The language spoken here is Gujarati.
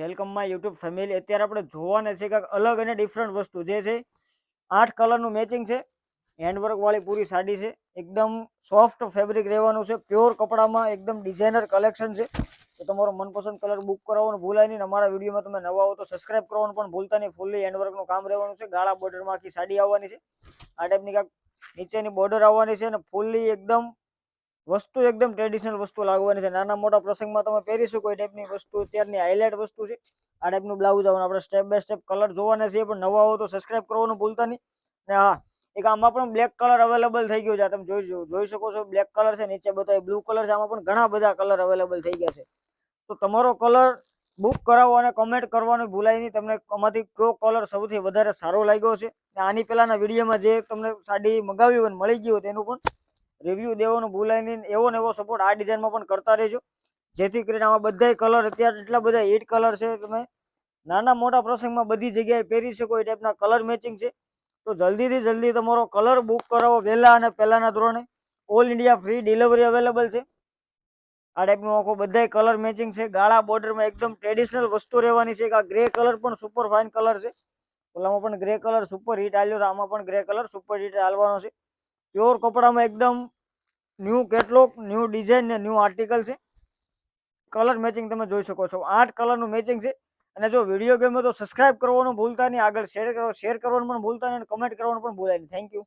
Welcome my YouTube family. અત્યારે આપણે જોવાને છે કંઈક અલગ અને ડિફરન્ટ વસ્તુ જે છે 8 કલરનું મેચિંગ છે. હેન્ડવર્ક વાળી પૂરી સાડી છે. એકદમ સોફ્ટ ફેબ્રિક રહેવાનું છે. પ્યોર કપડામાં એકદમ ડિઝાઇનર કલેક્શન છે. તો તમારો મનપસંદ કલર બુક કરાવવાનું ભૂલાય નહીં. અમારા વિડીયોમાં તમે નવા હો તો સબસ્ક્રાઇબ કરવાનું પણ ભૂલતા નહીં. ફૂલ્લી હેન્ડવર્કનું કામ રહેવાનું છે. ગાળા બોર્ડરમાં આખી સાડી આવવાની છે. આ ટાઈપની કાંઈક નીચેની બોર્ડર આવવાની છે અને ફૂલ્લી એકદમ વસ્તુ એકદમ ટ્રેડિશનલ વસ્તુ લાગવાની છે. નાના મોટા પ્રસંગમાં તમે પહેરી શકો એ ટાઈપની વસ્તુ અત્યારની હાઇલાઇટ વસ્તુ છે. આ ટાઈપનું બ્લાઉઝ આવવાનું. આપણે સ્ટેપ બાય સ્ટેપ કલર જોવાના છે, પણ નવા હો તો સબસ્ક્રાઇબ કરવાનું ભૂલતા નહીં. અને હા, એક આમાં પણ બ્લેક કલર અવેલેબલ થઈ ગયો છે. તમે જોઈ શકો છો, બ્લેક કલર છે. નીચે બતાવી બ્લુ કલર છે. આમાં પણ ઘણા બધા કલર અવેલેબલ થઈ ગયા છે. તો તમારો કલર બુક કરાવો અને કમેન્ટ કરવાનું ભૂલાય નહીં. તમને આમાંથી કયો કલર સૌથી વધારે સારો લાગ્યો છે. આની પહેલાના વિડીયોમાં જે તમને સાડી મગાવી હોય મળી ગઈ હોય તેનું પણ રિવ્યુ દેવાનું ભૂલાય નહીં. એવો ને એવો સપોર્ટ આ ડિઝાઇનમાં પણ કરતા રહેજો, જેથી કરીને આમાં બધા કલર અત્યારે એટલા બધા હિટ કલર છે. તમે નાના મોટા પ્રસંગમાં બધી જગ્યાએ પહેરી શકો એ ટાઈપના કલર મેચિંગ છે. તો જલ્દીથી જલ્દી તમારો કલર બુક કરાવો વહેલા અને પહેલાના ધોરણે. All India free delivery available છે. આ ટાઈપનું આખો બધા કલર મેચિંગ છે. ગાળા બોર્ડરમાં એકદમ ટ્રેડિશનલ વસ્તુ રહેવાની છે. આ ગ્રે કલર પણ સુપર ફાઇન કલર છે. ઓલામાં પણ ગ્રે કલર સુપર હિટ હાલ્યો તો આમાં પણ ગ્રે કલર સુપર હિટ હાલવાનો છે. પ્યોર કપડામાં એકદમ ન્યૂ કેટલોગ, ન્યૂ ડિઝાઇન ને ન્યૂ આર્ટિકલ છે. કલર મેચિંગ તમે જોઈ શકો છો. 8 કલરનું મેચિંગ છે. અને જો વિડીયો ગમ્યો તો સબસ્ક્રાઇબ કરવાનું ભૂલતા નહીં. આગળ શેર કરવાનું પણ ભૂલતા નહીં અને કમેન્ટ કરવાનું પણ ભૂલાય નહીં. Thank you.